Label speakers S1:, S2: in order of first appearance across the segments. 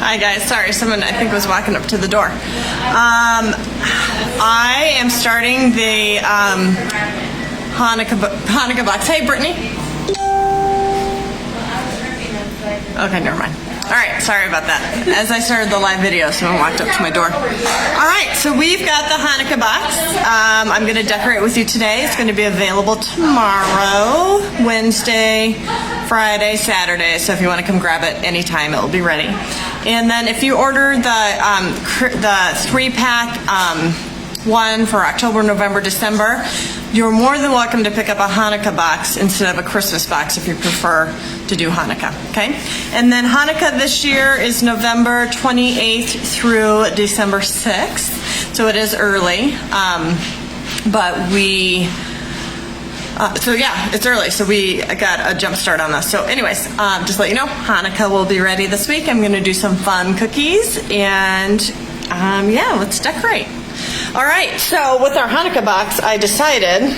S1: Hi guys, sorry, someone I think was walking up to the door. I am starting the Hanukkah box. Hey Brittany. Okay, never mind. Alright, sorry about that. As I started the live video, someone walked up to my door. Alright, so we've got the Hanukkah box. I'm going to decorate with you today. It's going to be available tomorrow, Wednesday, Friday, Saturday. So if you want to come grab it anytime, it will be ready. And then if you order the 3-pack one for October, November, December, you're more than welcome to pick up a Hanukkah box instead of a Christmas box if you prefer to do Hanukkah, okay? And then Hanukkah this year is November 28th through December 6th, so it is early, but so yeah, it's early, so we got a jump start on this. So anyways, just let you know, Hanukkah will be ready this week. I'm gonna do some fun cookies, and yeah, let's decorate. All right, so with our Hanukkah box, I decided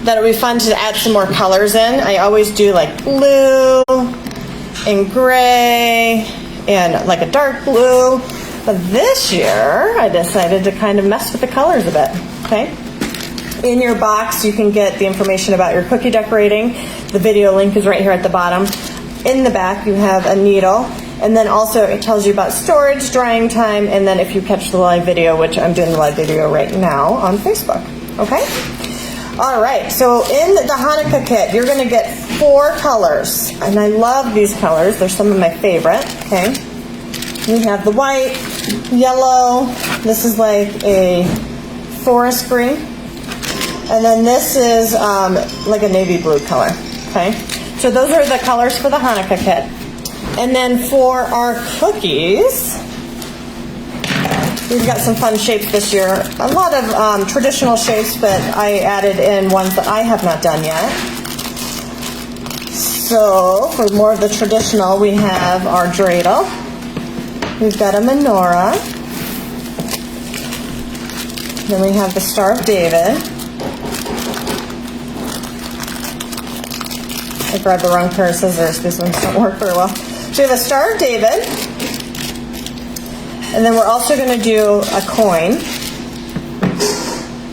S1: that it would be fun to add some more colors in. I always do like blue and gray and like a dark blue. But this year, I decided to kind of mess with the colors a bit, okay? In your box, you can get the information about your cookie decorating. The video link is right here at the bottom. In the back, you have a needle. And then also it tells you about storage, drying time, and then if you catch the live video, which I'm doing the live video right now on Facebook, okay? All right, so in the Hanukkah kit, you're gonna get 4 colors. And I love these colors. They're some of my favorite, okay? We have the white, yellow, this is like a forest green, and then this is like a navy blue color, okay? So those are the colors for the Hanukkah kit. And then for our cookies, we've got some fun shapes this year. A lot of traditional shapes, but I added in ones that I have not done yet. So for more of the traditional, we have our Dreidel. We've got a Menorah. Then we have the Star of David. I grabbed the wrong pair of scissors. These ones don't work very well. So we have a Star of David. And then we're also going to do a coin.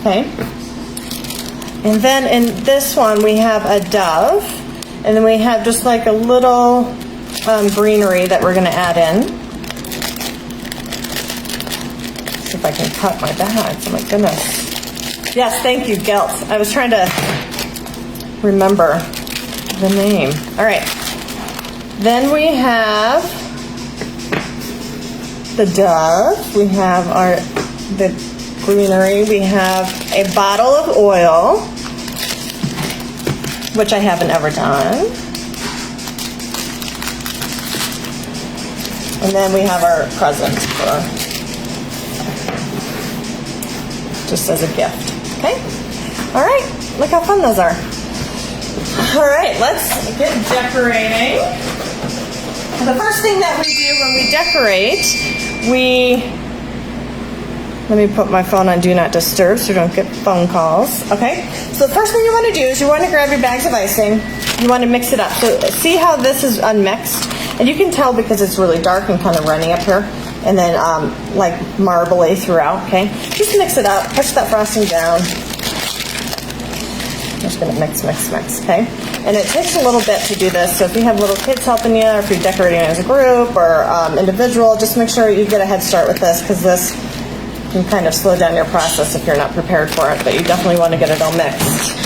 S1: Okay. And then in this one we have a dove. And then we have just like a little greenery that we're going to add in. See if I can cut my bags. Oh my goodness. Yes, thank you, Gelt. I was trying to remember the name. All right. Then we have the dove. We have the greenery. We have a bottle of oil, which I haven't ever done. And then we have our present just as a gift. Okay? All right. Look how fun those are. All right, let's get decorating. The first thing that we do when we decorate, let me put my phone on Do Not Disturb so you don't get phone calls, okay? So the first thing you want to do is you want to grab your bags of icing. You want to mix it up. So see how this is unmixed? And you can tell because it's really dark and kind of runny up here. And then like marbly throughout, okay? Just mix it up, push that frosting down. I'm just going to mix, okay? And it takes a little bit to do this, so if you have little kids helping you, or if you're decorating as a group or individual, just make sure you get a head start with this, because this can kind of slow down your process if you're not prepared for it, but you definitely want to get it all mixed.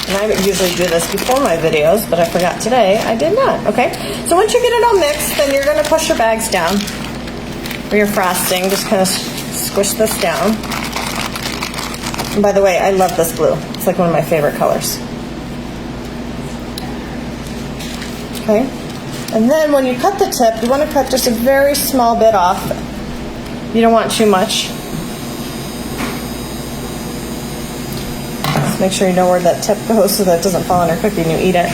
S1: And I usually do this before my videos, but I forgot today. I did not, okay? So once you get it all mixed, then you're going to push your bags down, or your frosting, just kind of squish this down. And by the way, I love this blue. It's like one of my favorite colors. Okay. And then when you cut the tip, you want to cut just a very small bit off. You don't want too much. Just make sure you know where that tip goes so that it doesn't fall on your cookie and you eat it.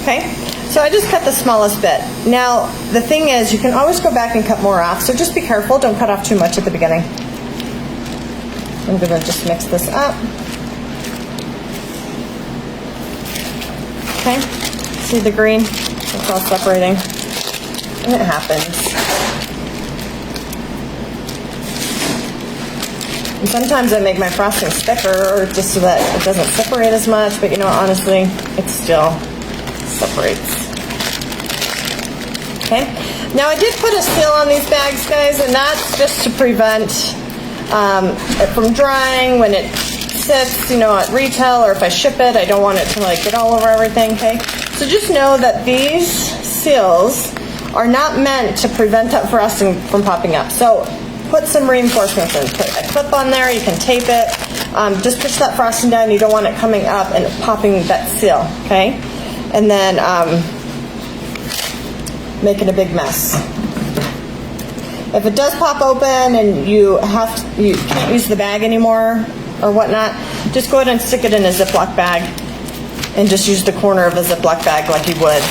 S1: Okay. So I just cut the smallest bit. Now, the thing is, you can always go back and cut more off. So just be careful. Don't cut off too much at the beginning. I'm going to just mix this up. Okay, see the green? It's all separating. And it happens. And sometimes I make my frosting thicker just so that it doesn't separate as much, but you know, honestly, it still separates. Okay, now I did put a seal on these bags, guys, and that's just to prevent it from drying when it sits, you know, at retail, or if I ship it, I don't want it to like get all over everything, okay? So just know that these seals are not meant to prevent that frosting from popping up. So put some reinforcements in. Put a clip on there, you can tape it. Just push that frosting down, you don't want it coming up and popping that seal, okay? And then making a big mess. If it does pop open and you can't use the bag anymore or whatnot, just go ahead and stick it in a Ziploc bag and just use the corner of a Ziploc bag like you would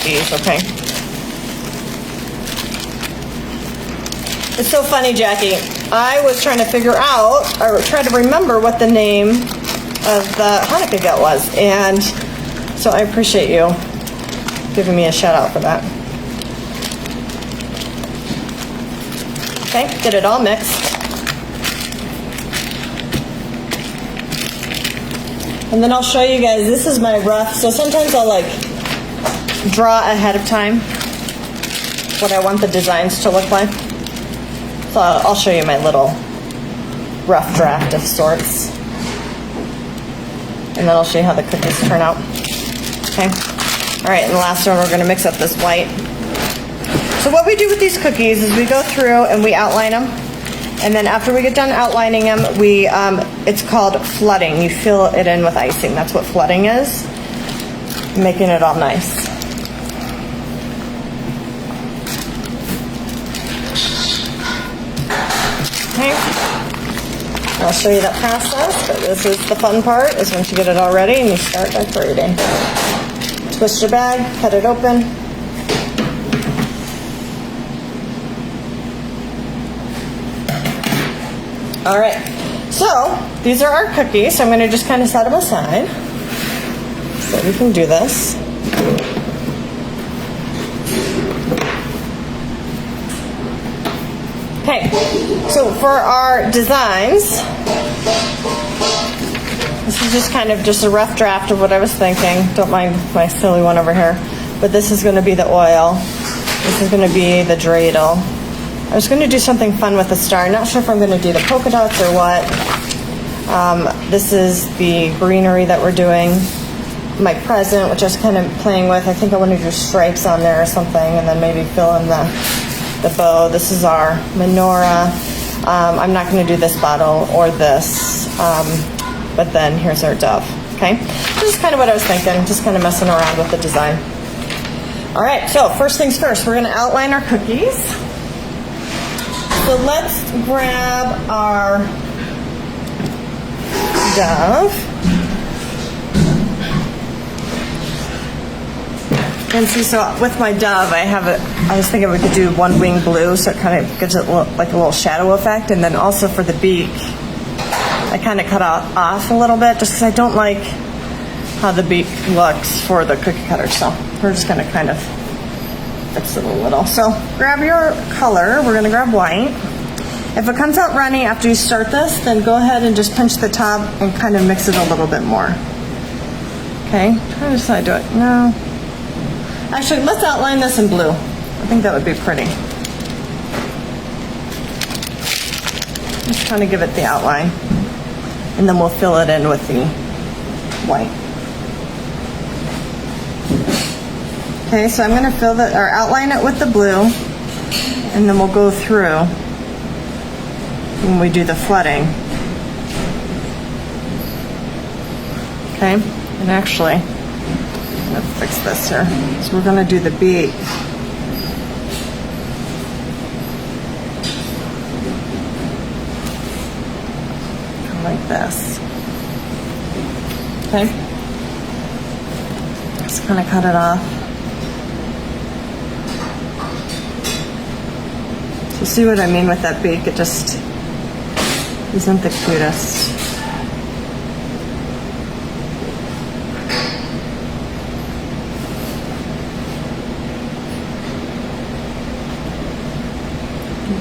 S1: these, okay? It's so funny, Jackie. I was trying to figure out, or try to remember what the name of the Hanukkah Kit was, and so I appreciate you giving me a shout out for that. Okay, get it all mixed. And then I'll show you guys, this is my rough, so sometimes I'll like draw ahead of time what I want the designs to look like. So I'll show you my little rough draft of sorts. And then I'll show you how the cookies turn out. Okay. All right, and the last one, we're going to mix up this white. So what we do with these cookies is we go through and we outline them. And then after we get done outlining them, it's called flooding. You fill it in with icing. That's what flooding is. Making it all nice. Okay. I'll show you that process, but this is the fun part, is once you get it all ready and you start decorating. Twist your bag, cut it open. All right, so these are our cookies. So I'm going to just kind of set them aside so we can do this. Okay, so for our designs, this is just kind of just a rough draft of what I was thinking. Don't mind my silly one over here. But this is going to be the oil. This is going to be the dreidel. I was going to do something fun with the star. Not sure if I'm going to do the polka dots or what. This is the greenery that we're doing. My present, which I was kind of playing with. I think I want to do stripes on there or something, and then maybe fill in the bow. This is our menorah. I'm not going to do this bottle or this, but then here's our dove. Okay, this is kind of what I was thinking, just kind of messing around with the design. All right, so first things first, we're going to outline our cookies. So let's grab our dove. And see, so with my dove, I was thinking we could do one wing blue, so it kind of gives it like a little shadow effect. And then also for the beak, I kind of cut off a little bit just because I don't like how the beak looks for the cookie cutter. So we're just going to kind of fix it a little. So grab your color. We're going to grab white. If it comes out runny after you start this, then go ahead and just pinch the top and kind of mix it a little bit more. Okay, how does I do it? No. Actually, let's outline this in blue. I think that would be pretty. Just kind of give it the outline. And then we'll fill it in with the white. Okay, so I'm going to outline it with the blue, and then we'll go through when we do the flooding. Okay, and actually, let's fix this here. So we're going to do the beak. Like this. Okay. Just kind of cut it off. So see what I mean with that beak? It just isn't the cutest.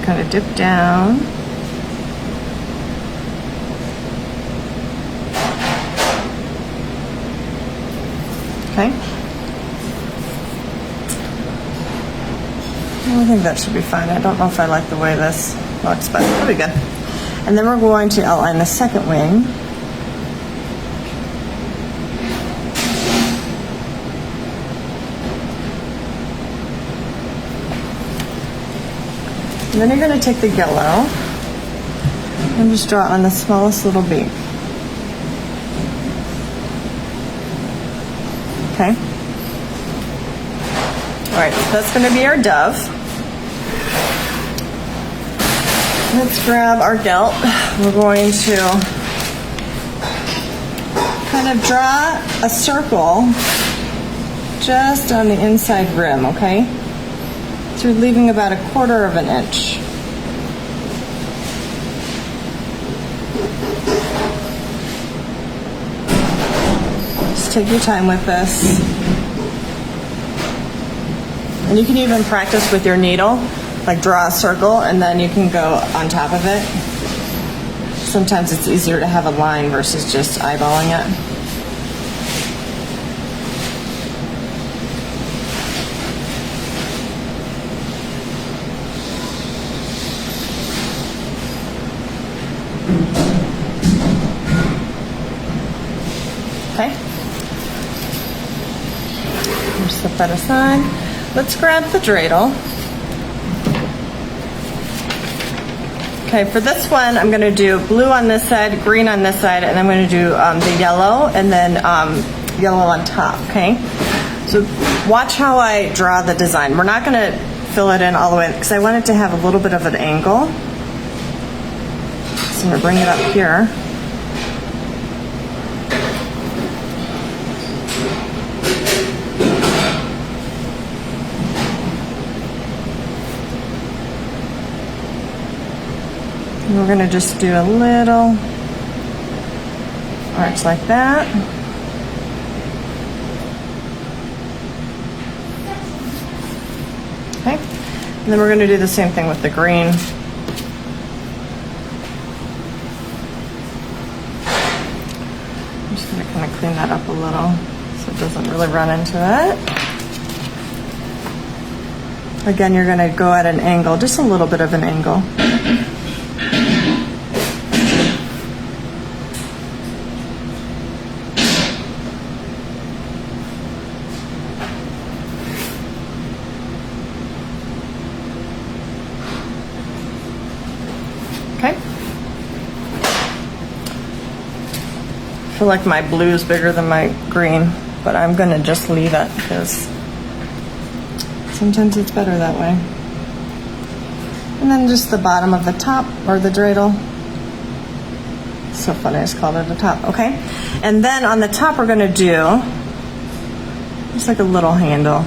S1: kind of dip down. Okay. I think that should be fine. I don't know if I like the way this looks, but it'll be good. And then we're going to outline the second wing. And then you're going to take the yellow and just draw it on the smallest little bead. Okay. All right, so that's going to be our dove. Let's grab our gelt. We're going to kind of draw a circle just on the inside rim, okay? So we're leaving about 1/4 of an inch. Just take your time with this. And you can even practice with your needle, like draw a circle and then you can go on top of it. Sometimes it's easier to have a line versus just eyeballing it. Okay. Just set that aside. Let's grab the dreidel. Okay, for this one, I'm going to do blue on this side, green on this side, and I'm going to do the yellow and then yellow on top, okay? So watch how I draw the design. We're not going to fill it in all the way because I want it to have a little bit of an angle. So I'm going to bring it up here. We're going to just do a little arch like that. Okay, and then we're going to do the same thing with the green. I'm just going to kind of clean that up a little so it doesn't really run into it. Again, you're going to go at an angle, just a little bit of an angle. Okay. I feel like my blue is bigger than my green, but I'm going to just leave it because sometimes it's better that way. And then just the bottom of the top, or the dreidel. So funny, I just called it the top, okay? And then on the top we're going to do just like a little handle.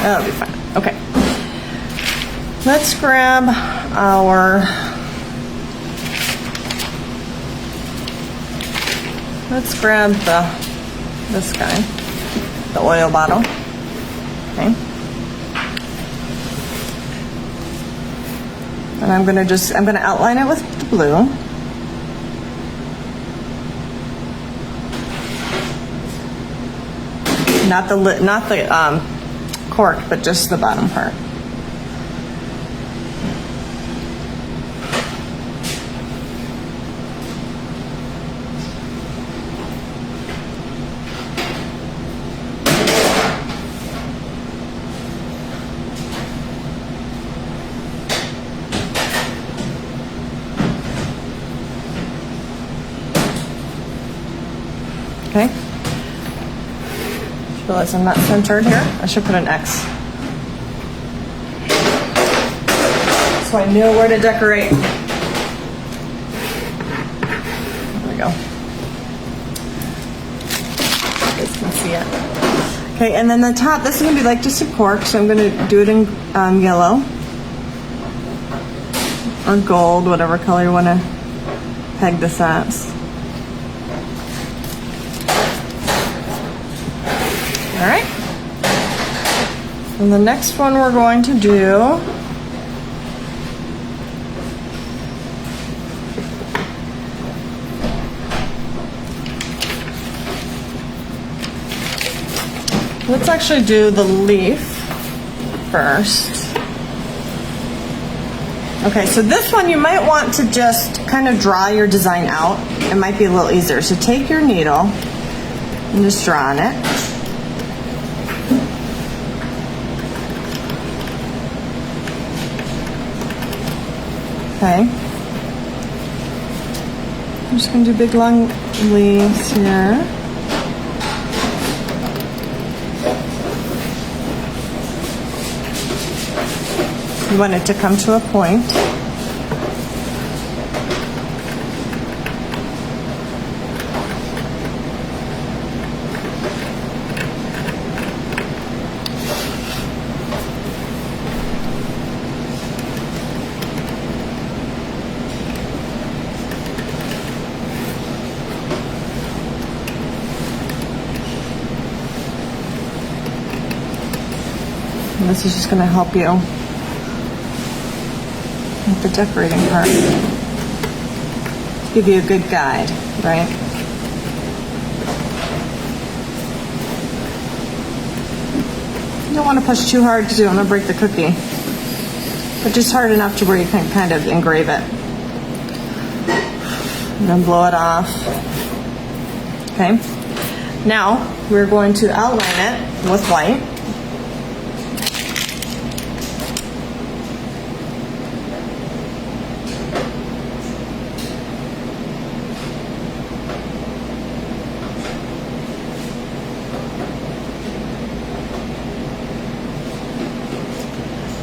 S1: That'll be fine. Okay. Let's grab our, this guy, the oil bottle. Okay. And I'm gonna outline it with the blue. Not the cork, but just the bottom part. Okay. Realize I'm not centered here. I should put an X. So I know where to decorate. There we go. You guys can see it. Okay, and then the top, this is going to be like just a cork, so I'm going to do it in yellow. or gold, whatever color you want to peg this at. All right. And the next one we're going to do let's actually do the leaf first. Okay, so this one you might want to just kind of draw your design out. It might be a little easier. So take your needle and just draw on it. Okay. I'm just going to do big long leaves here. You want it to come to a point. And this is just going to help you with the decorating part. Give you a good guide, right? You don't want to push too hard because you don't want to break the cookie, but just hard enough to where you can kind of engrave it. And then blow it off. Okay. Now we're going to outline it with white.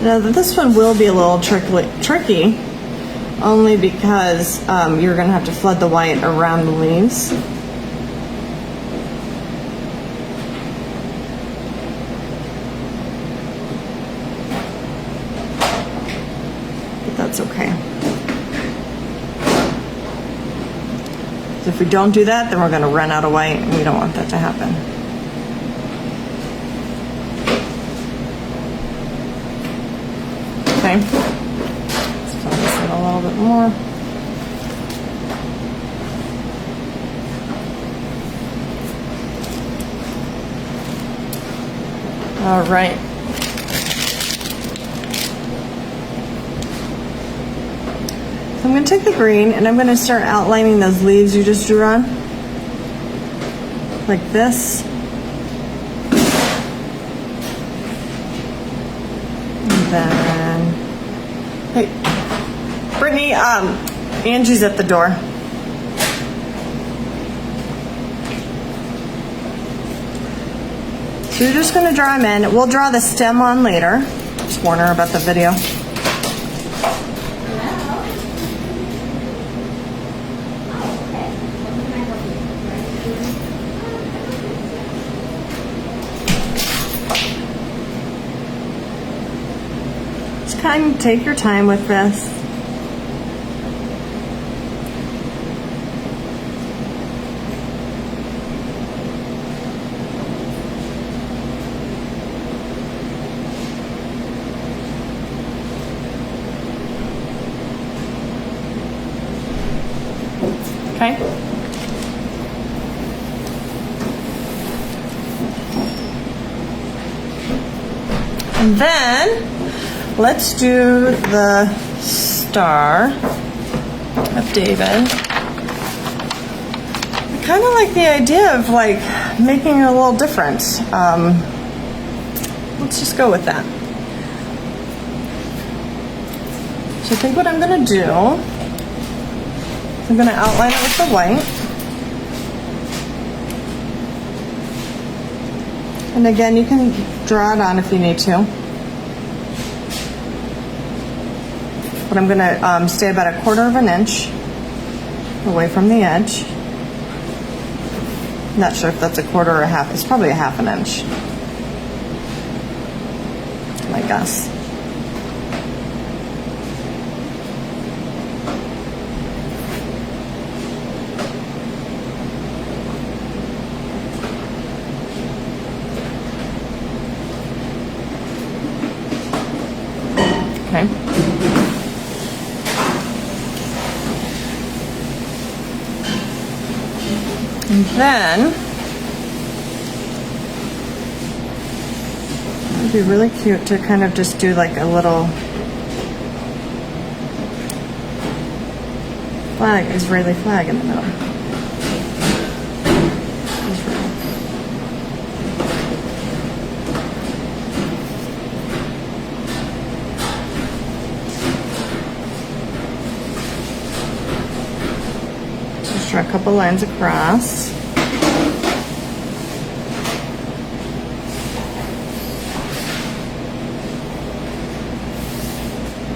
S1: Now this one will be a little tricky, only because you're going to have to flood the white around the leaves. But that's okay. So if we don't do that, then we're going to run out of white, and we don't want that to happen. Okay, let's fill this in a little bit more. All right. So I'm going to take the green and I'm going to start outlining those leaves you just drew on, like this. And then hey, Brittany, Angie's at the door. So you're just going to draw them in. We'll draw the stem on later. Just warn her about the video. Kind of take your time with this. Okay. And then let's do the Star of David. I kind of like the idea of like making it a little different. Let's just go with that. So I think what I'm going to do, I'm going to outline it with the white. And again, you can draw it on if you need to. But I'm going to stay about 1/4 of an inch away from the edge. Not sure if that's 1/4 or 1/2. It's probably 1/2 inch. My guess. And then it'd be really cute to kind of just do like a little flag, Israeli flag in the middle. Just draw a couple lines across.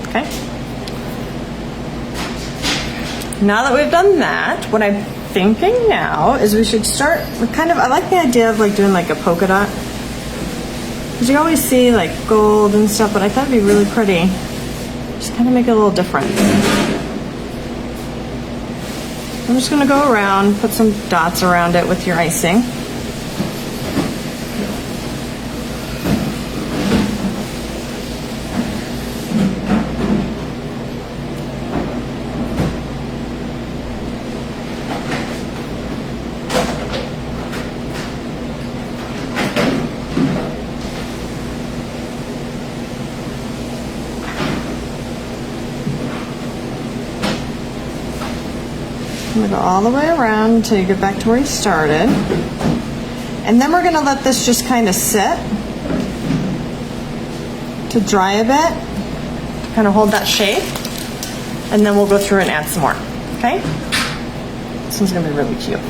S1: Okay. Now that we've done that, what I'm thinking now is we should start with kind of, I like the idea of like doing like a polka dot. Because you always see like gold and stuff, but I thought it'd be really pretty. Just kind of make it a little different. I'm just gonna go around, put some dots around it with your icing. I'm going to go all the way around until you get back to where you started. And then we're going to let this just kind of sit to dry a bit. Kind of hold that shape. And then we'll go through and add some more. Okay? This one's going to be really cute.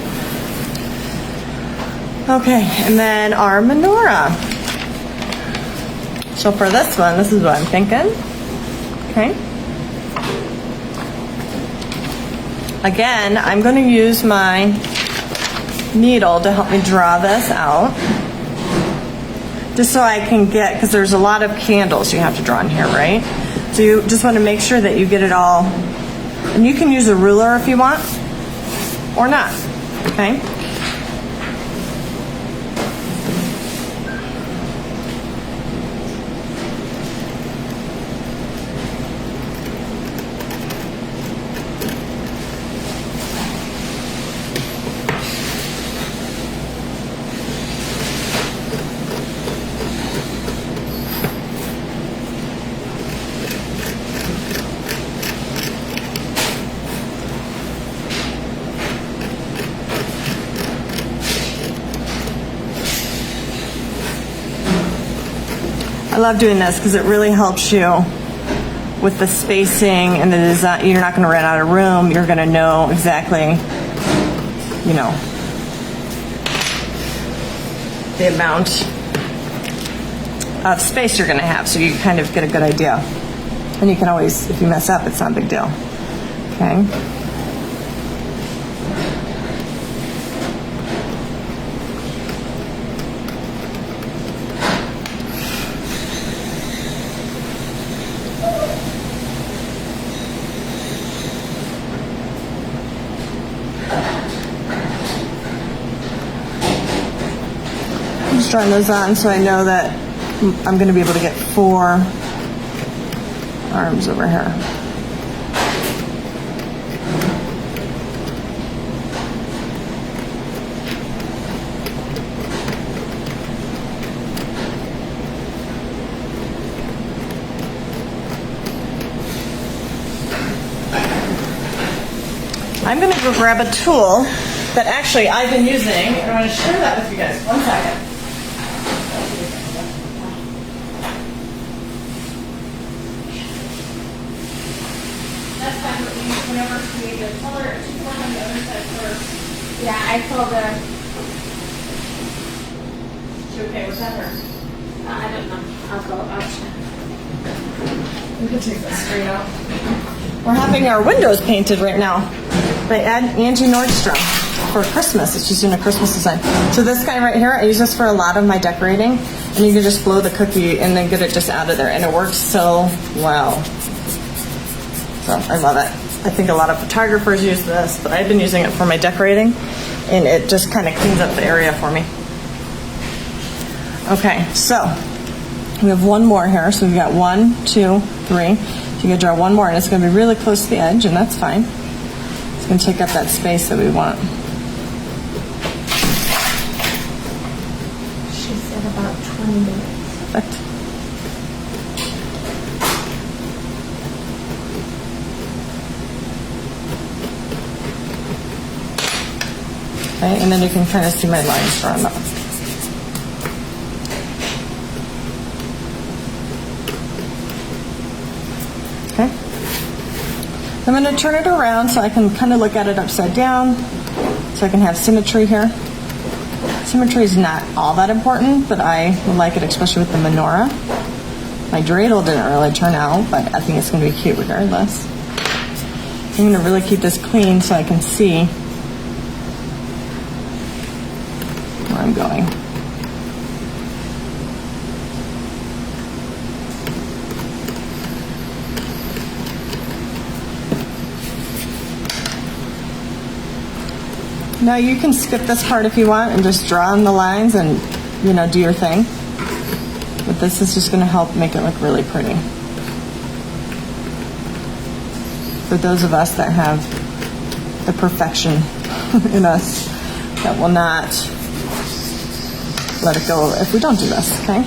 S1: Okay, and then our menorah. So for this one, this is what I'm thinking. Okay? Again, I'm going to use my needle to help me draw this out. Just so I can get, because there's a lot of candles you have to draw in here, right? So you just want to make sure that you get it all. And you can use a ruler if you want, or not, okay? I love doing this because it really helps you with the spacing and the design. You're not going to run out of room. You're going to know exactly, you know, the amount of space you're going to have, so you kind of get a good idea. And you can always, if you mess up, it's not a big deal. Okay. Drawing those on so I know that I'm going to be able to get 4 arms over here. I'm going to go grab a tool that actually I've been using, and I'm going to share that with you guys. One second. Whenever we the color, she work on the other side first.
S2: Yeah, I told her.
S1: She okay with that, or?
S2: I don't know. I'll go. I'll check.
S1: We can take this straight out. We're having our windows painted right now by Angie Nordstrom for Christmas. She's doing a Christmas design. So this guy right here, I use this for a lot of my decorating, and you can just blow the cookie and then get it just out of there, and it works so well. So I love it. I think a lot of photographers use this, but I've been using it for my decorating, and it just kind of cleans up the area for me. Okay, so we have one more here. So we've got 1, 2, 3. So you're gonna draw one more, and it's gonna be really close to the edge, and that's fine. It's gonna take up that space that we want. Perfect. Okay, and then you can kind of see my lines drawn up. Okay. I'm going to turn it around so I can kind of look at it upside down, so I can have symmetry here. Symmetry is not all that important, but I like it, especially with the menorah. My dreidel didn't really turn out, but I think it's going to be cute regardless. I'm going to really keep this clean so I can see where I'm going. Now you can skip this part if you want and just draw in the lines and, you know, do your thing. But this is just going to help make it look really pretty. For those of us that have the perfection in us, that will not let it go if we don't do this, okay?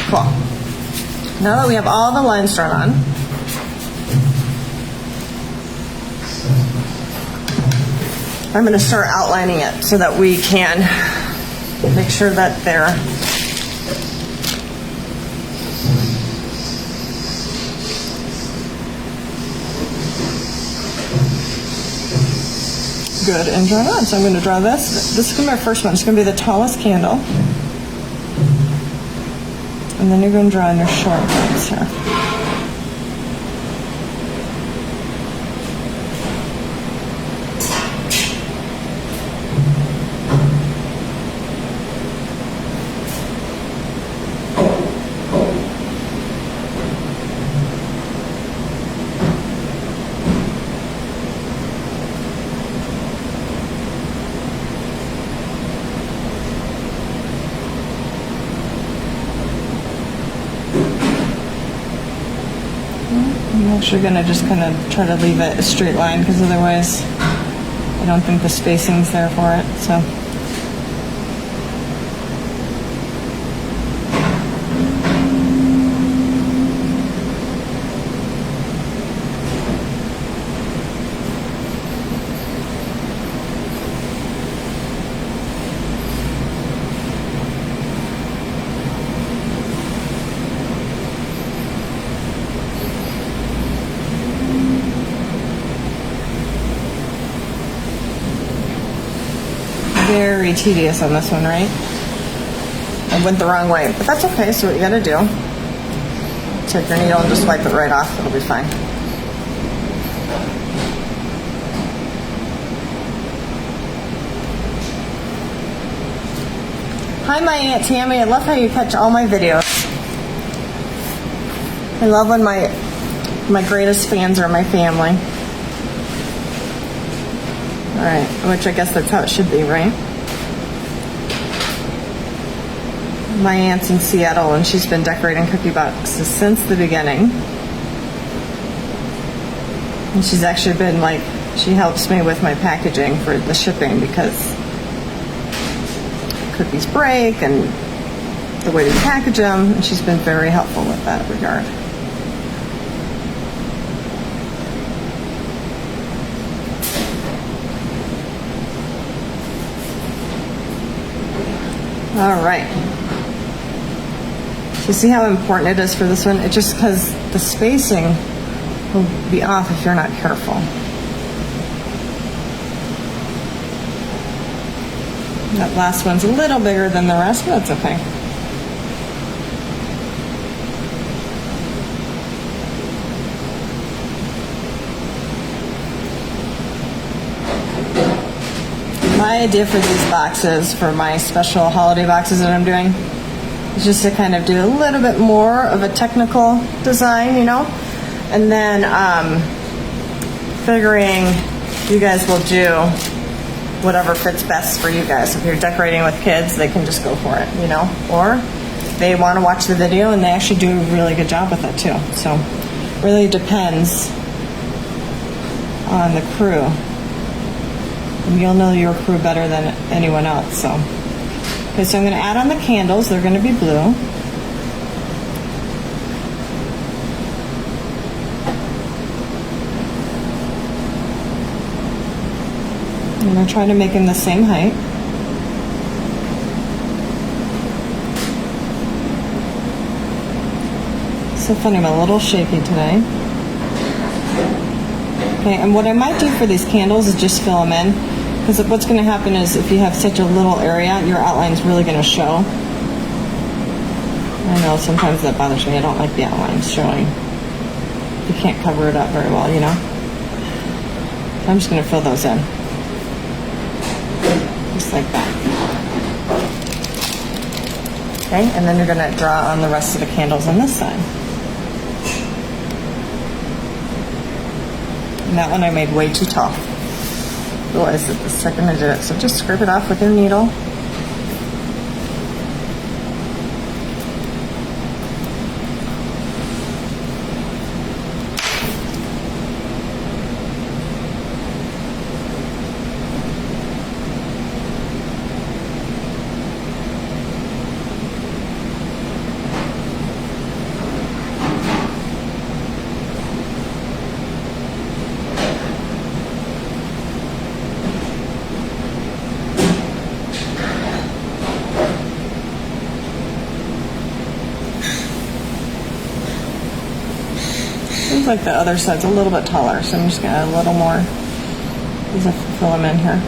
S1: Cool. Now that we have all the lines drawn on, I'm going to start outlining it so that we can make sure that they're good and drawn on. So I'm going to draw this. This is going to be my first one. It's going to be the tallest candle. And then you're going to draw in your short lines here. I'm actually going to just kind of try to leave it a straight line because otherwise I don't think the spacing's there for it. So very tedious on this one, right? I went the wrong way, but that's okay. So what you gotta do, take your needle and just wipe it right off. It'll be fine. Hi, my Aunt Tammy. I love how you catch all my videos. I love when my greatest fans are my family. All right, which I guess that's how it should be, right? My aunt's in Seattle, and she's been decorating cookie boxes since the beginning. And she's actually been she helps me with my packaging for the shipping because cookies break and the way to package them, and she's been very helpful with that regard. All right. So see how important it is for this one? It's just because the spacing will be off if you're not careful. That last one's a little bigger than the rest, but that's okay. My idea for these boxes, for my special holiday boxes that I'm doing, is just to kind of do a little bit more of a technical design, you know? And then figuring you guys will do whatever fits best for you guys. If you're decorating with kids, they can just go for it, you know? Or they want to watch the video and they actually do a really good job with it too. So really depends on the crew. And you'll know your crew better than anyone else. So, okay, so I'm going to add on the candles. They're going to be blue. I'm going to try to make them the same height. So funny, I'm a little shaky today. Okay, and what I might do for these candles is just fill them in, because what's going to happen is if you have such a little area, your outline's really going to show. I know sometimes that bothers me. I don't like the outlines showing. You can't cover it up very well, you know. I'm just going to fill those in. Just like that. Okay, and then you're going to draw on the rest of the candles on this side. And that one I made way too tall. Realized it the second I did it. So just scrape it off with your needle. Seems like the other side's a little bit taller, so I'm just going to add a little more. Just fill them in here.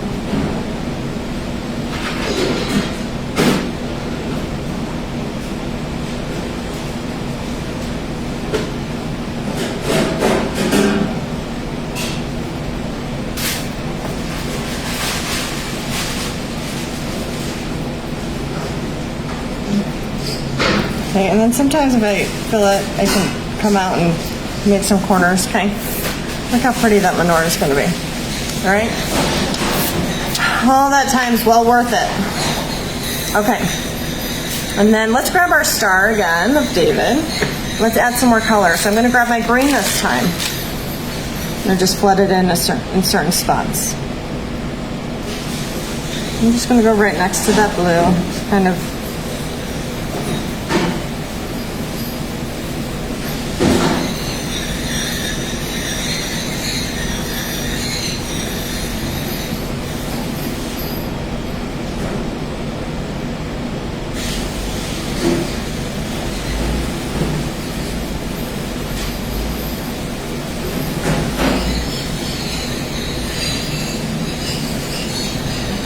S1: Okay, and then sometimes if I fill it, I can come out and make some corners. Okay, look how pretty that menorah is going to be. All right, all that time's well worth it. Okay, and then let's grab our star again of David. Let's add some more color. So I'm going to grab my green this time and just flood it in certain spots. I'm just going to go right next to that blue, kind of.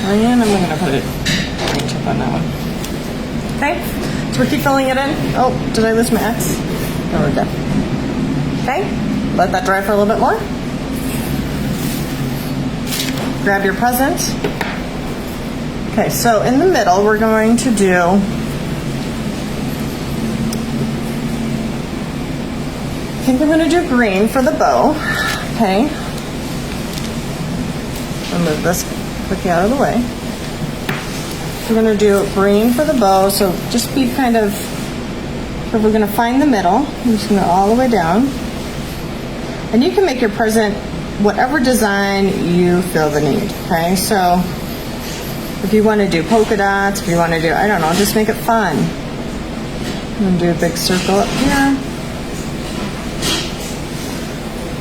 S1: And I'm going to put a green tip on that one. Okay, so we keep filling it in. Oh, did I lose my X? No, we're good. Okay, let that dry for a little bit more. Grab your present. Okay, so in the middle, we're going to do I think we're going to do green for the bow. Okay, I'll move this quickly out of the way. We're going to do green for the bow, so just be kind of, so we're going to find the middle. I'm just going to go all the way down. And you can make your present whatever design you feel the need, okay? So if you want to do polka dots, if you want to do, I don't know, just make it fun. I'm going to do a big circle up here.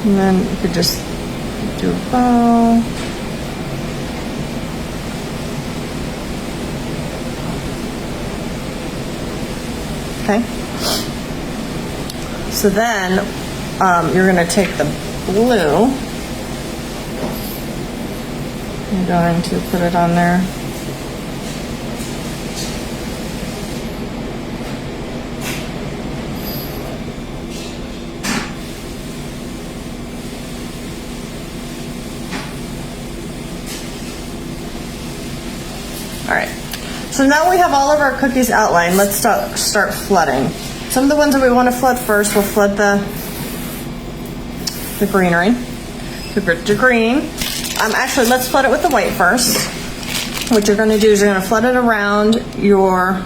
S1: And then you could just do a bow. Okay, so then you're going to take the blue. You're going to put it on there. All right. So now we have all of our cookies outlined. Let's start flooding. Some of the ones that we want to flood first, we'll flood the greenery. The green. Actually, let's flood it with the white first. What you're going to do is you're going to flood it around your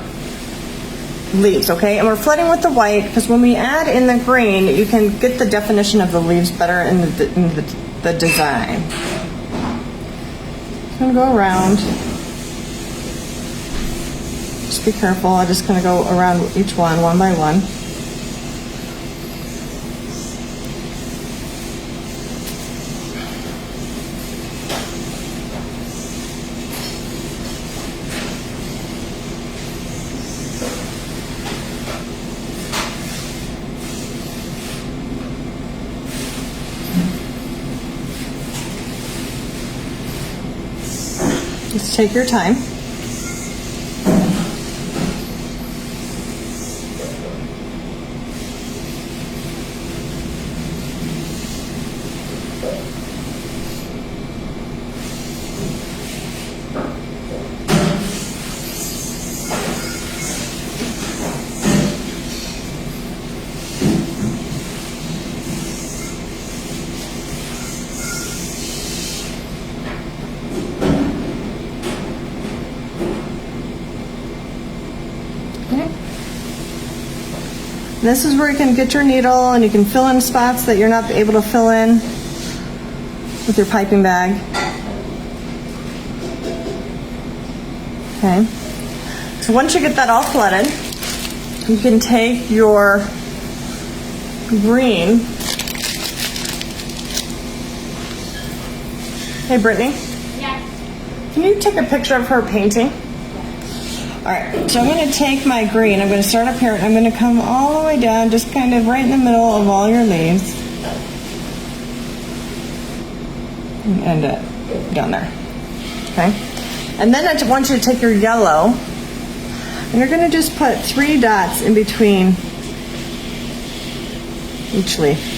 S1: leaves, okay? And we're flooding with the white because when we add in the green, you can get the definition of the leaves better in the design. I'm going to go around. Just be careful. I'm just going to go around each one by one. Just take your time. This is where you can get your needle and you can fill in spots that you're not able to fill in with your piping bag. Okay. So once you get that all flooded, you can take your green. Hey, Brittany.
S2: Yeah.
S1: Can you take a picture of her painting? All right, so I'm going to take my green. I'm going to start up here, and I'm going to come all the way down, just kind of right in the middle of all your leaves. And end it down there. Okay? And then I want you to take your yellow, and you're going to just put 3 dots in between each leaf.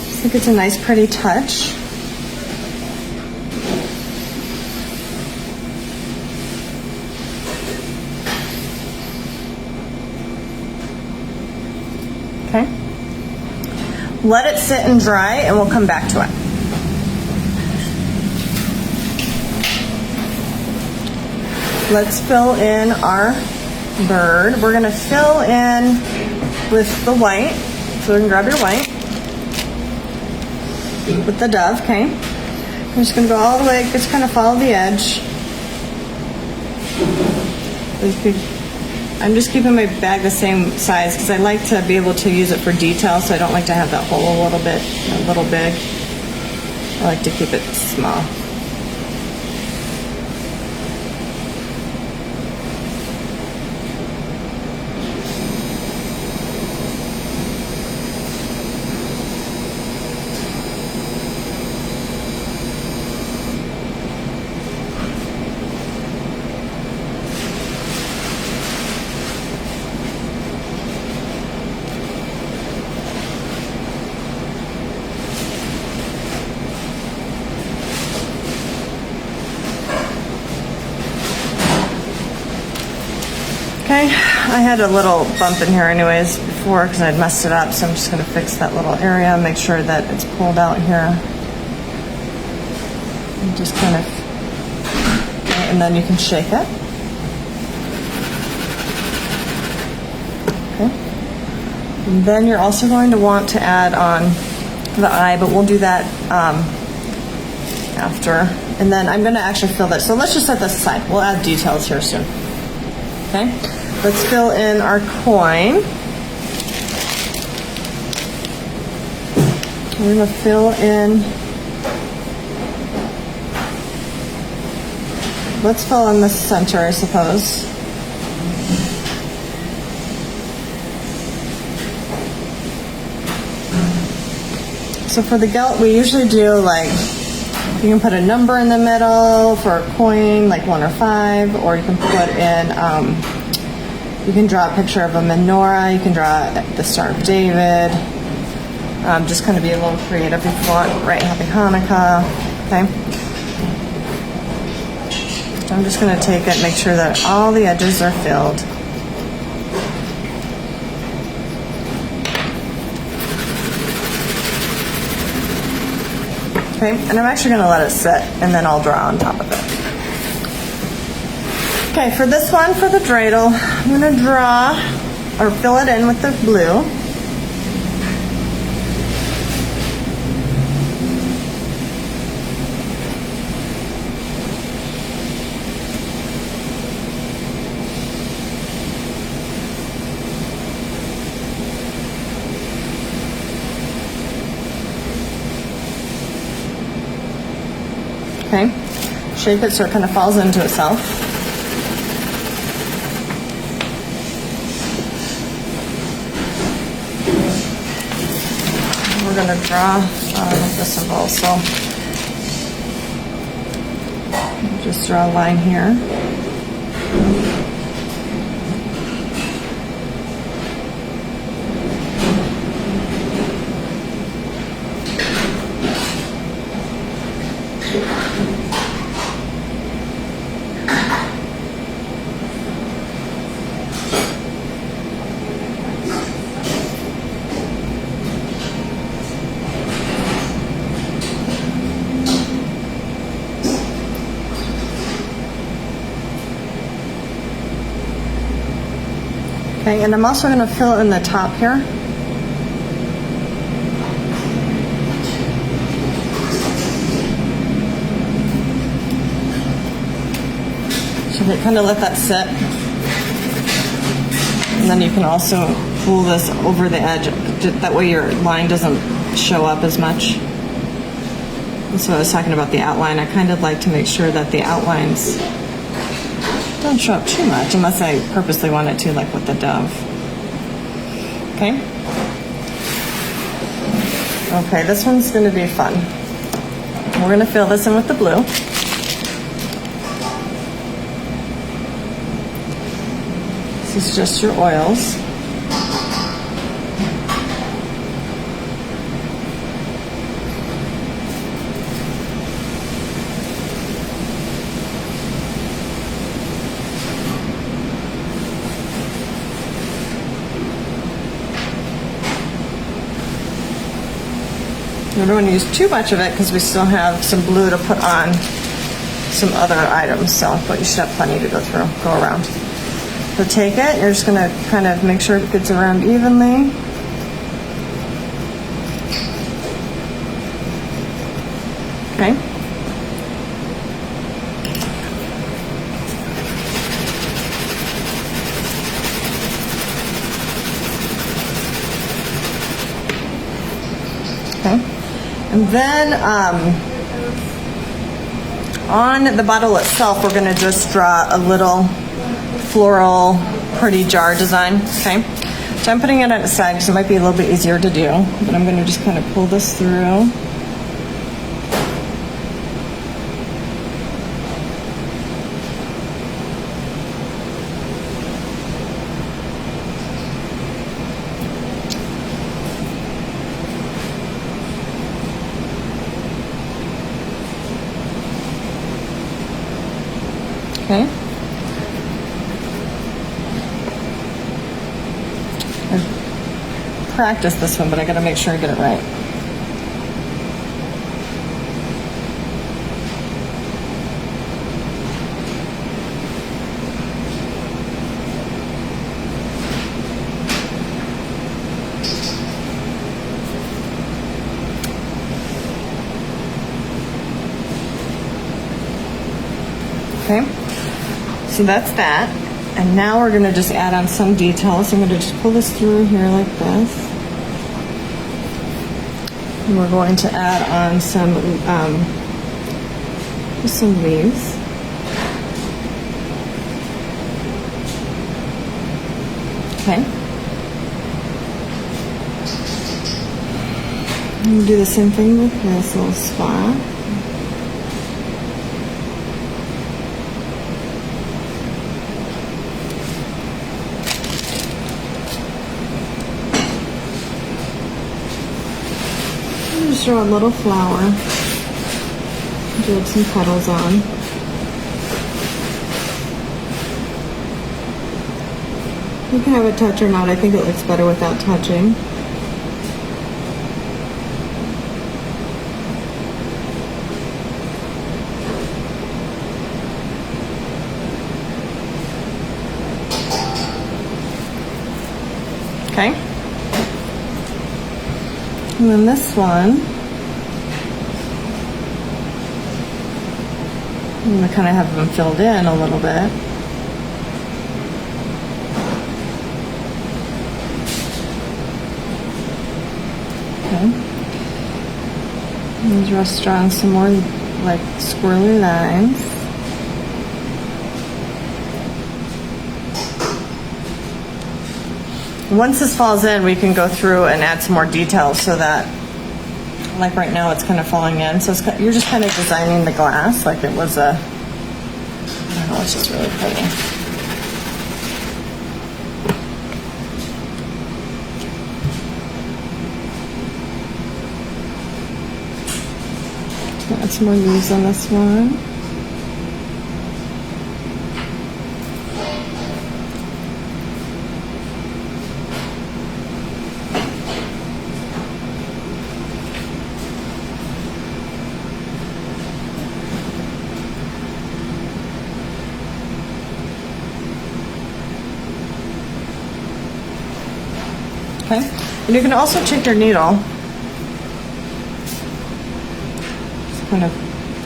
S1: I think it's a nice, pretty touch. Okay. Let it sit and dry, and we'll come back to it. Let's fill in our bird. We're going to fill in with the white. So you can grab your white. With the dove, okay? I'm just going to go all the way, just kind of follow the edge. I'm just keeping my bag the same size because I like to be able to use it for detail, so I don't like to have that hole a little big. I like to keep it small. Okay, I had a little bump in here anyways before because I'd messed it up, so I'm just going to fix that little area, make sure that it's pulled out here. And just kind of, and then you can shake it. Okay. And then you're also going to want to add on the eye, but we'll do that after. And then I'm going to actually fill that. So let's just set this aside. We'll add details here soon. Okay, let's fill in our coin. We're going to fill in, let's fill in the center, I suppose. So for the gelt, we usually do like, you can put a number in the middle for a coin, like 1 or 5, or you can put in, you can draw a picture of a menorah, you can draw the Star of David, just kind of be a little creative if you want, right, Happy Hanukkah, okay? So I'm just going to take it, make sure that all the edges are filled. Okay, and I'm actually going to let it sit, and then I'll draw on top of it. Okay, for this one, for the dreidel, I'm going to draw or fill it in with the blue. Okay, shape it so it kind of falls into itself. We're going to draw this involved, so just draw a line here. Okay, and I'm also going to fill in the top here. So kind of let that sit. And then you can also pull this over the edge. That way your line doesn't show up as much. That's what I was talking about, the outline. I kind of like to make sure that the outlines don't show up too much unless I purposely want it to, like with the dove. Okay? Okay, this one's going to be fun. We're going to fill this in with the blue. This is just your oils. We don't want to use too much of it because we still have some blue to put on some other items, so but you should have plenty to go around. So take it, you're just going to kind of make sure it gets around evenly. Okay. Okay. And then on the bottle itself, we're going to just draw a little floral, pretty jar design. Okay. So I'm putting it on the side because it might be a little bit easier to do. But I'm going to just kind of pull this through. Okay. I practiced this one, but I got to make sure I get it right. Okay. So that's that. And now we're going to just add on some details. I'm going to just pull this through here like this. And we're going to add on some, just some leaves. Okay. I'm going to do the same thing with this little spot. Just draw a little flower. Do some petals on. You can have a touch or not. I think it looks better without touching. Okay. And then this one, I'm going to kind of have them filled in a little bit. Okay. And just drawing some more like squirrely lines. Once this falls in, we can go through and add some more details so that, like right now, it's kind of falling in. So you're just kind of designing the glass like it was a, I don't know, it's just really pretty. Add some more leaves on this one. Okay, and you can also take your needle, just kind of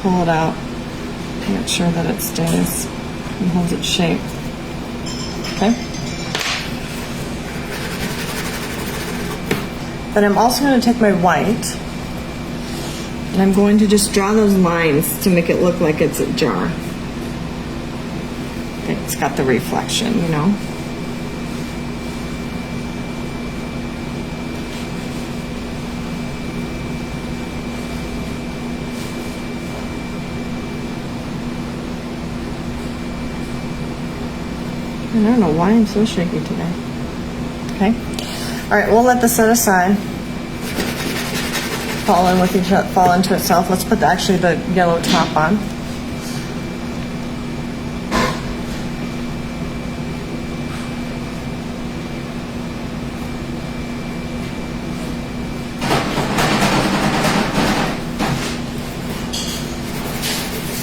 S1: pull it out, make sure that it stays and holds its shape. Okay. Then I'm also going to take my white, and I'm going to just draw those lines to make it look like it's a jar. It's got the reflection, you know. I don't know why I'm so shaky today. Okay. All right, we'll let this set aside. Fall into itself. Let's put actually the yellow top on.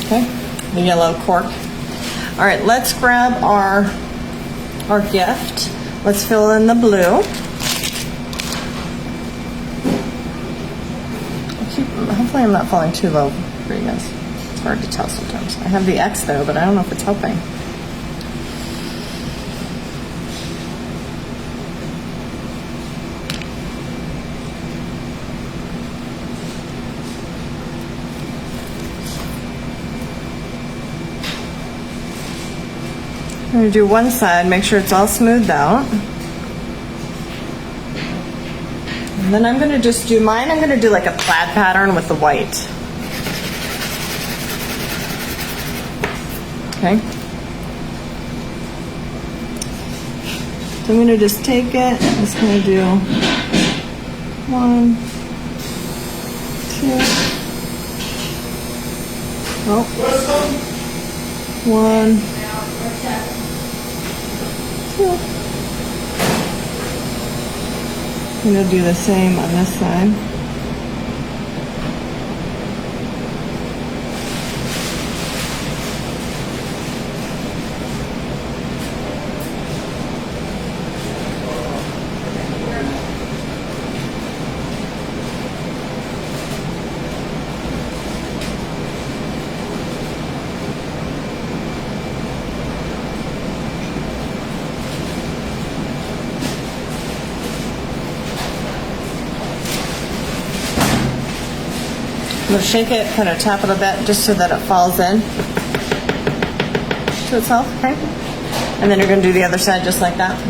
S1: Okay, the yellow cork. All right, let's grab our gift. Let's fill in the blue. Hopefully I'm not falling too low for you guys. It's hard to tell sometimes. I have the X though, but I don't know if it's helping. I'm going to do one side, make sure it's all smoothed out. And then I'm going to just do mine. I'm going to do like a plaid pattern with the white. Okay. So I'm going to just take it. I'm just going to do 1, 2. Oh. 1. 2. I'm going to do the same on this side. We'll shake it, kind of tap it a bit just so that it falls in to itself, okay? And then you're going to do the other side just like that.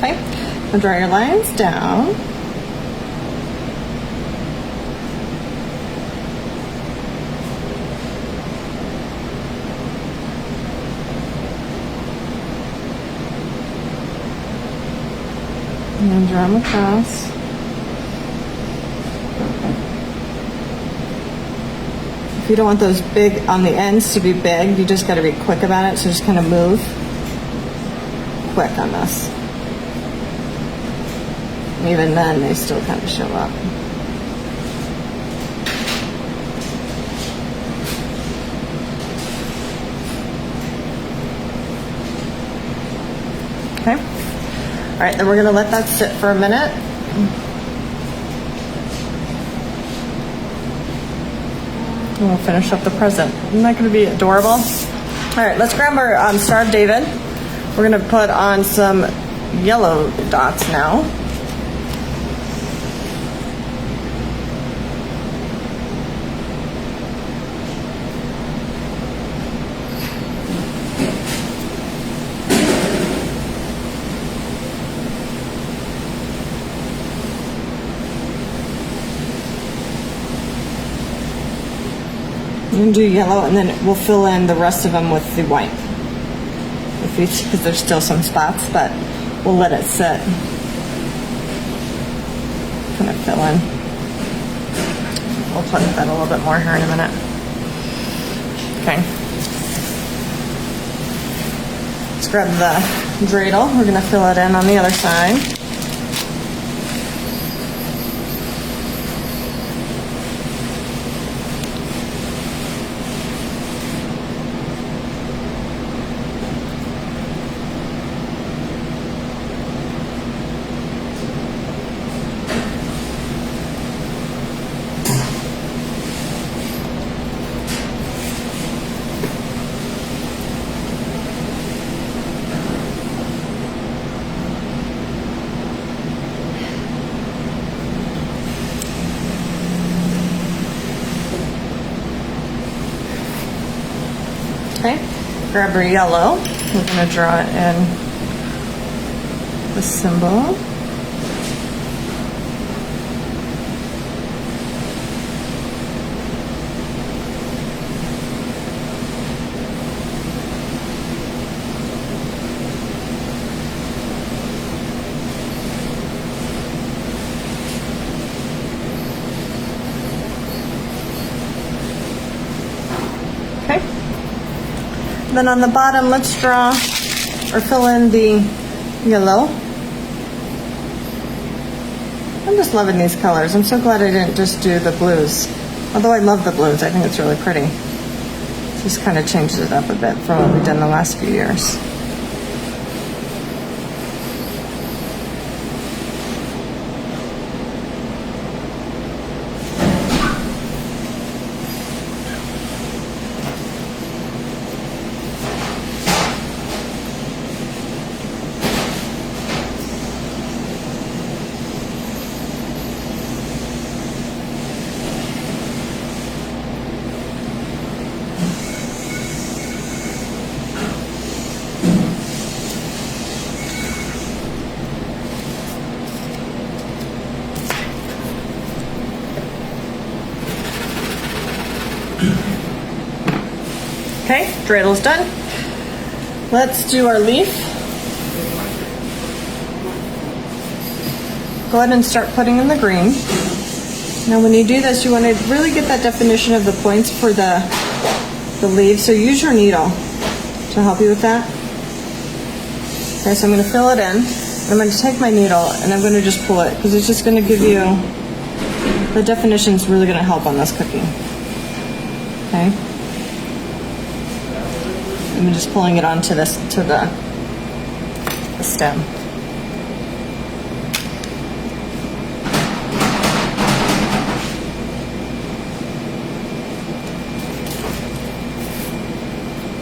S1: Okay, now draw your lines down. And then draw them across. If you don't want those big on the ends to be big, you just got to be quick about it. So just kind of move quick on this. And even then, they still kind of show up. Okay. All right, then we're going to let that sit for a minute. And we'll finish up the present. Isn't that going to be adorable? All right, let's grab our Star of David. We're going to put on some yellow dots now. We're going to do yellow, and then we'll fill in the rest of them with the white. Because there's still some spots, but we'll let it sit. Kind of fill in. We'll play with that a little bit more here in a minute. Okay. Let's grab the dreidel. We're going to fill it in on the other side. Okay, grab our yellow. We're going to draw in the symbol. Then on the bottom, let's draw or fill in the yellow. I'm just loving these colors. I'm so glad I didn't just do the blues. Although I love the blues, I think it's really pretty. Just kind of changes it up a bit from what we've done the last few years. Okay, Dreidel's done. Let's do our leaf. Go ahead and start putting in the green. Now when you do this, you want to really get that definition of the points for the leaves. So use your needle to help you with that. Okay, so I'm going to fill it in. I'm going to take my needle and I'm going to just pull it because it's just going to give you, the definition is really going to help on this cookie. Okay. I'm just pulling it onto this, to the stem.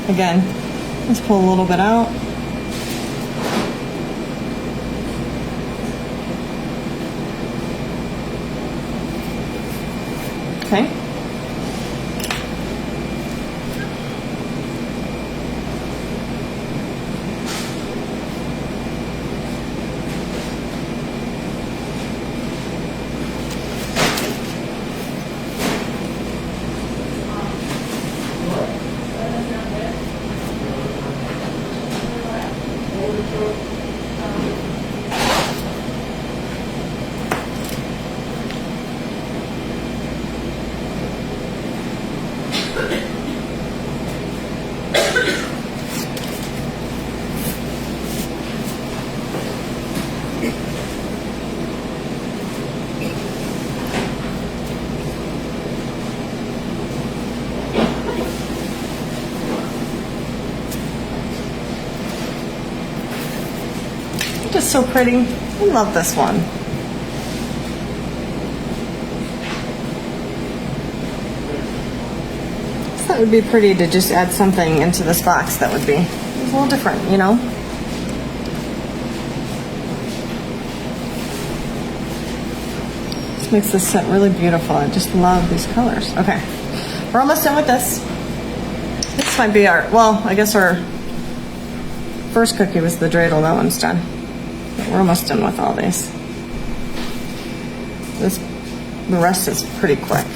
S1: Again, let's pull a little bit out. Okay. so pretty? I love this one. So that would be pretty to just add something into this box that would be a little different, you know? This makes this set really beautiful. I just love these colors. Okay, we're almost done with this. This might be our, well, I guess our first cookie was the dreidel. That one's done. But we're almost done with all these. The rest is pretty quick.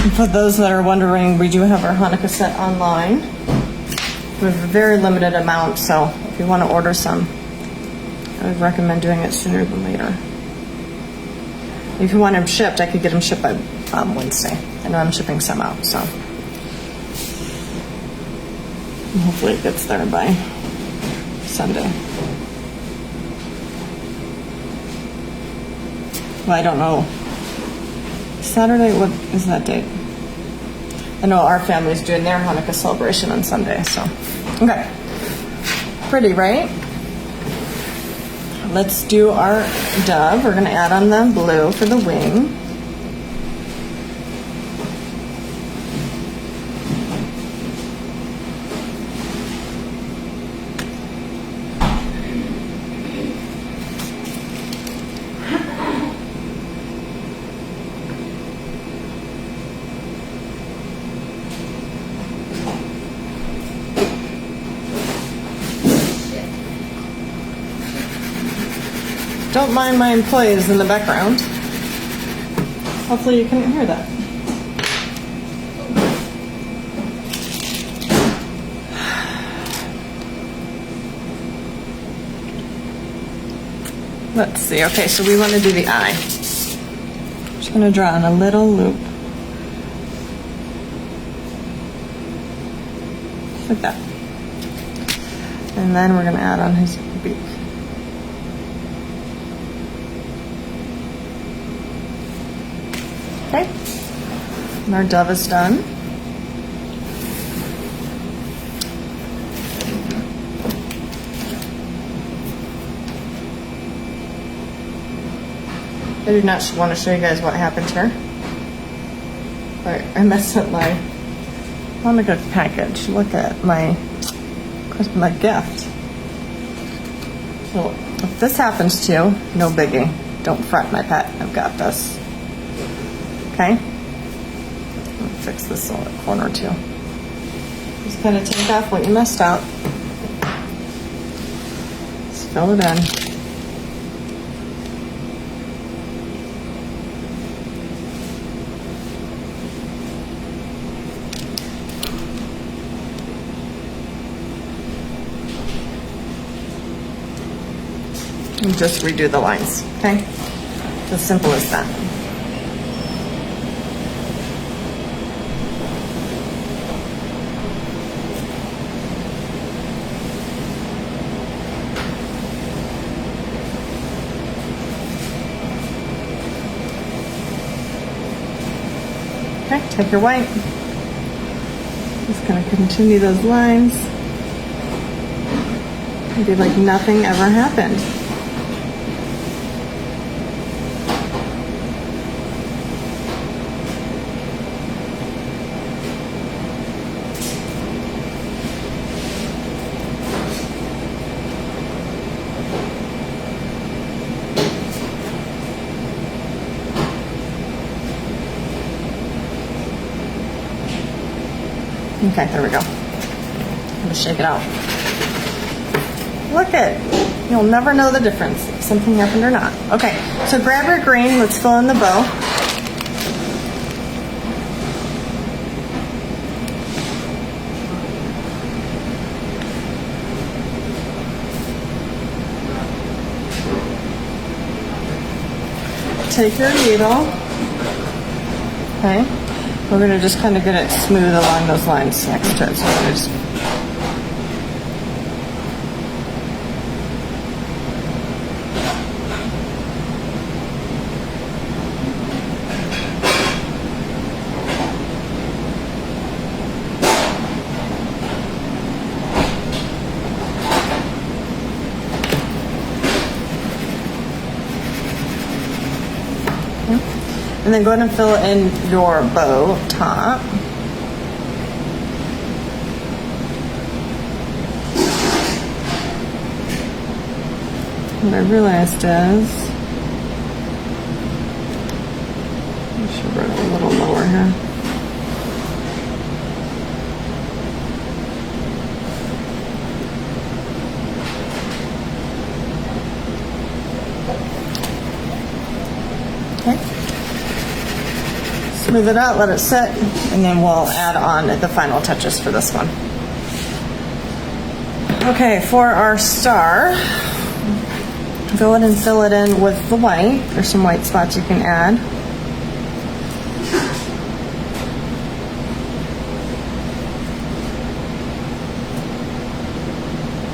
S1: And for those that are wondering, we do have our Hanukkah set online. We have a very limited amount, so if you want to order some, I would recommend doing it sooner than later. If you want them shipped, I could get them shipped by Wednesday. I know I'm shipping some out, so and hopefully it gets there by Sunday. Well, I don't know. Saturday, what is that date? I know our family's doing their Hanukkah celebration on Sunday, so. Okay. Pretty, right? Let's do our dove. We're going to add on the blue for the wing. Don't mind my employees in the background. Hopefully you couldn't hear that. Let's see. Okay, so we want to do the eye. I'm just going to draw on a little loop. Just like that. And then we're going to add on his beak. Okay, and our dove is done. I do not want to show you guys what happened here. I messed up my Hanukkah package. Look at my gift. So if this happens to you, no biggie. Don't fret, my pet. I've got this. Okay, I'll fix this little corner too. Just kind of take off what you messed up. Just fill it in. And just redo the lines, okay? It's as simple as that. Okay, take your white. Just gonna continue those lines. It'd be like nothing ever happened. Okay, there we go. I'm gonna shake it out. Look it. You'll never know the difference if something happened or not. Okay, so grab your green. Let's fill in the bow. Take your needle. Okay. We're going to just kind of get it smooth along those lines next to it. So we're going to just And then go ahead and fill in your bow top. What I realized is, I should run it a little lower here. Okay. Smooth it out, let it sit, and then we'll add on the final touches for this one. Okay, for our star, go ahead and fill it in with the white. There's some white spots you can add.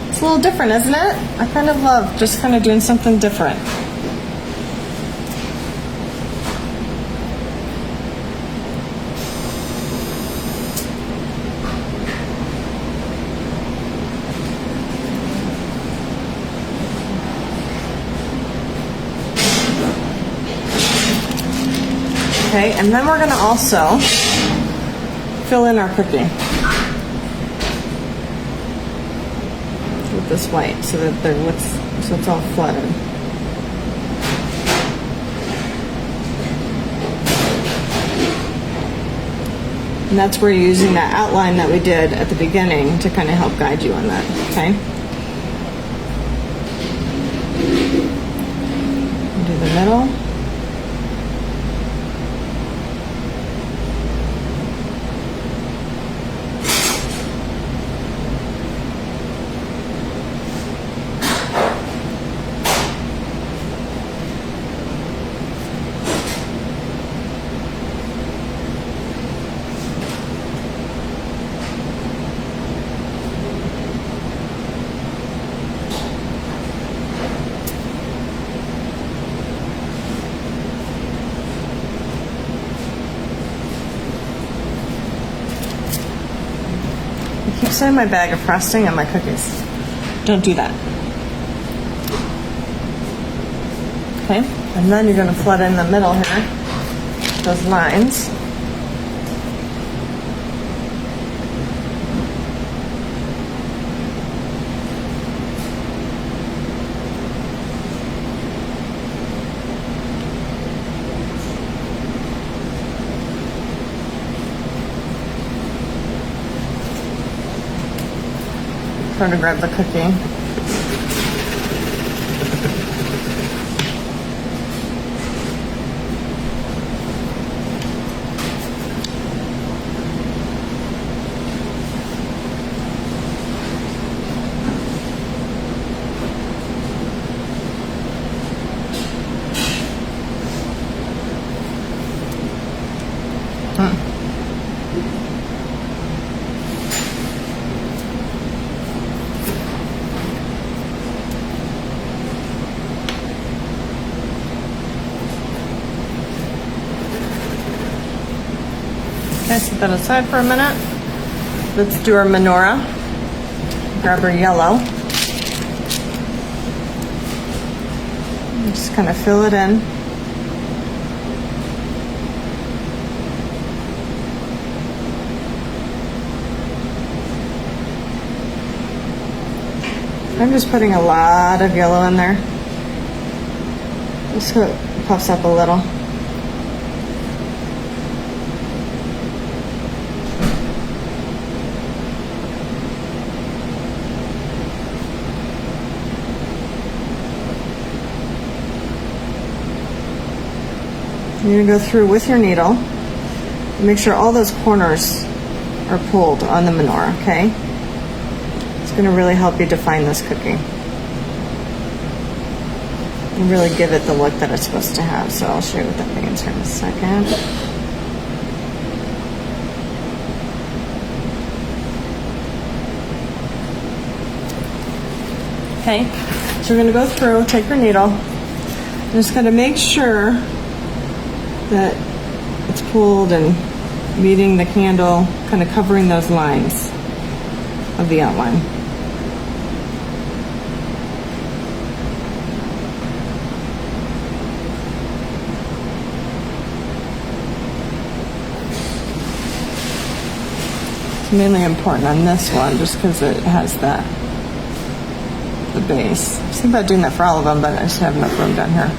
S1: It's a little different, isn't it? I kind of love just kind of doing something different. Okay, and then we're going to also fill in our cookie with this white so that so it's all flooded. And that's where you're using that outline that we did at the beginning to kind of help guide you on that, okay? Do the middle. I keep setting my bag of frosting on my cookies. Don't do that. Okay, and then you're going to flood in the middle here, those lines. Trying to grab the cookie. Okay, set that aside for a minute. Let's do our menorah. Grab our yellow. And just kind of fill it in. I'm just putting a lot of yellow in there. Just so it puffs up a little. You're going to go through with your needle and make sure all those corners are pulled on the menorah, okay? It's going to really help you define this cookie and really give it the look that it's supposed to have. So I'll show you what that means here in a second. Okay, so we're going to go through, take your needle, and just going to make sure that it's pulled and meeting the candle, kind of covering those lines of the outline. mainly important on this one just because it has the base. I was thinking about doing that for all of them, but I just have enough room down here.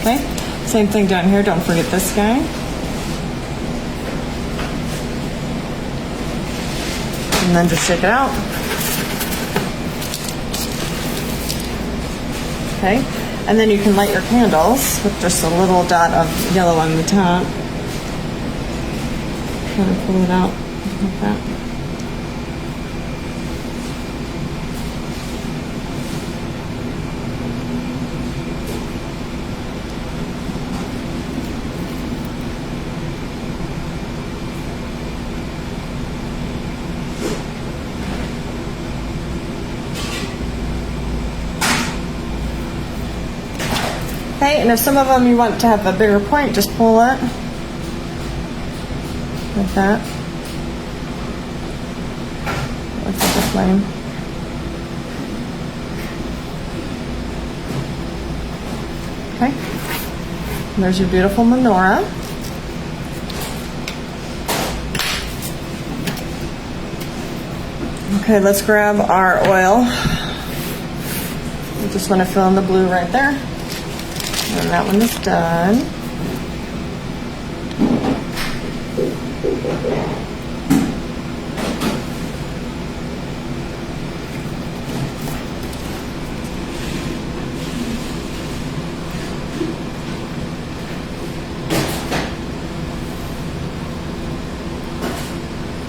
S1: Okay, same thing down here. Don't forget this guy. And then just shake it out. Okay, and then you can light your candles with just a little dot of yellow on the top. Kind of pull it out like that. Okay, and if some of them you want to have a bigger point, just pull it like that. Looks like a flame. Okay, and there's your beautiful menorah. Okay, let's grab our oil. We just want to fill in the blue right there. And that one is done.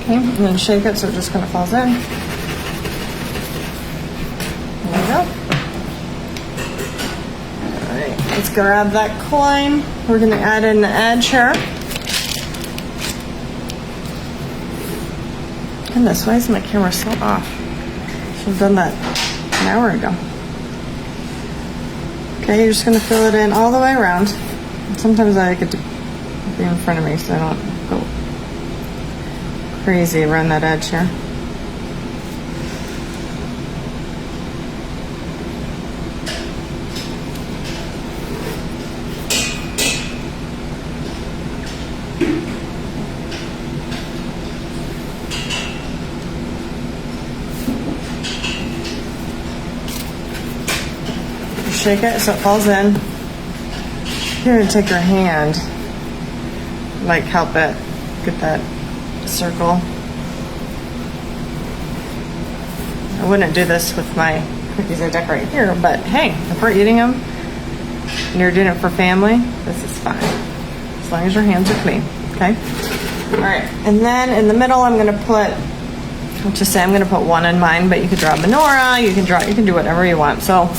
S1: Okay, and then shake it so it just kind of falls in. There we go. Let's grab that coin. We're going to add in the edge here. Goodness, why is my camera so off? Should have done that an hour ago. Okay, you're just going to fill it in all the way around. Sometimes I like it to be in front of me so I don't go crazy around that edge here. Shake it so it falls in. You're going to take your hand, like help it get that circle. I wouldn't do this with my cookies I decorate here, but hey, if we're eating them and you're doing it for family, this is fine. As long as your hands are clean, okay? All right, and then in the middle I'm going to put, let's just say I'm going to put one in mine, but you could draw a menorah, you can do whatever you want. So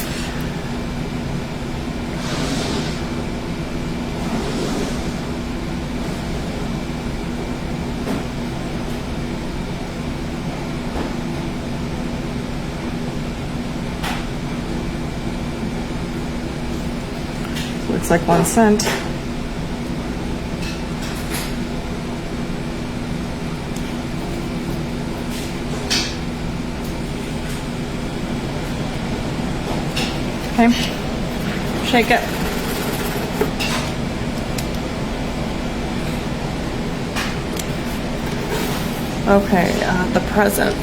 S1: looks like 1 cent. Okay, shake it. Okay, the present.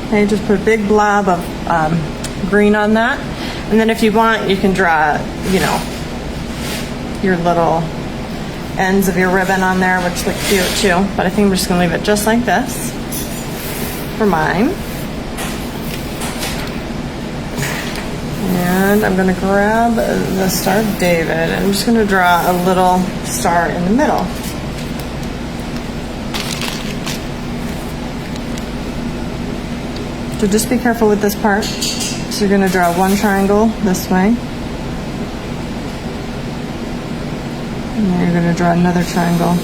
S1: Okay, just put a big blob of green on that. And then if you want, you can draw, you know, your little ends of your ribbon on there, which look cute too. But I think I'm just going to leave it just like this for mine. And I'm going to grab the Star of David, and I'm just going to draw a little star in the middle. So just be careful with this part. So you're going to draw one triangle this way. And then you're going to draw another triangle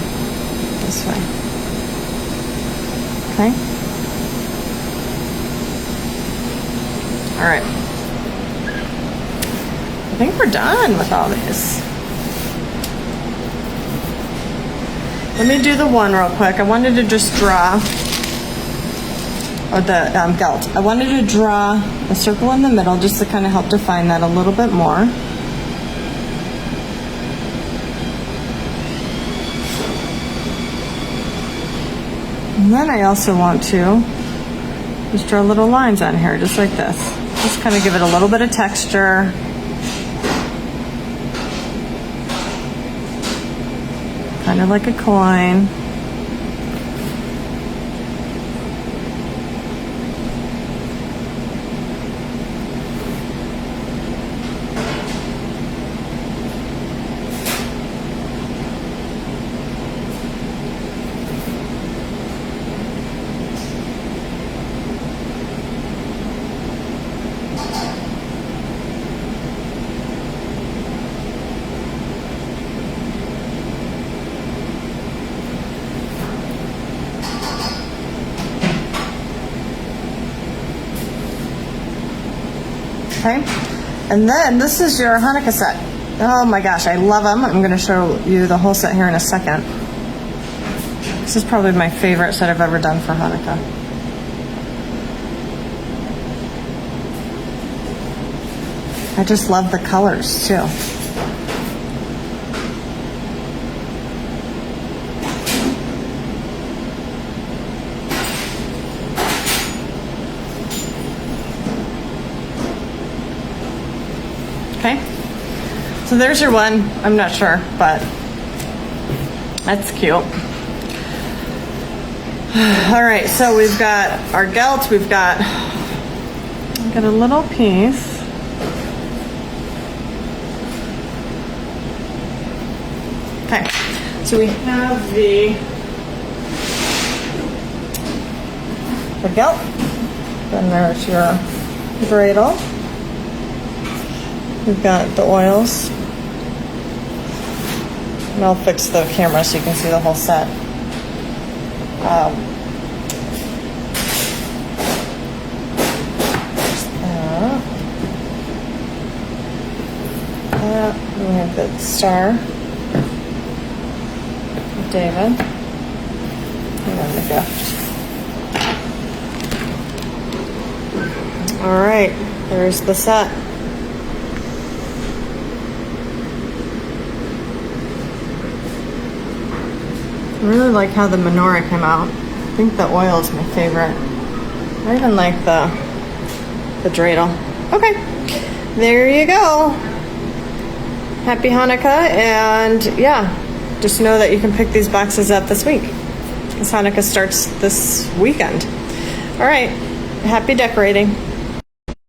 S1: this way. Okay? All right. I think we're done with all these. let me do the one real quick. I wanted to just draw, or the gelt. I wanted to draw a circle in the middle just to kind of help define that a little bit more. And then I also want to just draw little lines on here, just like this. Just kind of give it a little bit of texture. Kind of like a coin. Okay, and then this is your Hanukkah set. Oh my gosh, I love them. I'm going to show you the whole set here in a second. This is probably my favorite set I've ever done for Hanukkah. I just love the colors too. Okay, so there's your one. I'm not sure, but that's cute. All right, so we've got our gelt. We've got a little piece. Okay, so we have the gelt. Then there's your Dreidel. We've got the oils. And I'll fix the camera so you can see the whole set. We have the star, David, and then the gift. All right, there's the set. I really like how the menorah came out. I think the oil is my favorite. I even like the dreidel. Okay, there you go. Happy Hanukkah, and yeah, just know that you can pick these boxes up this week, because Hanukkah starts this weekend. All right, happy decorating.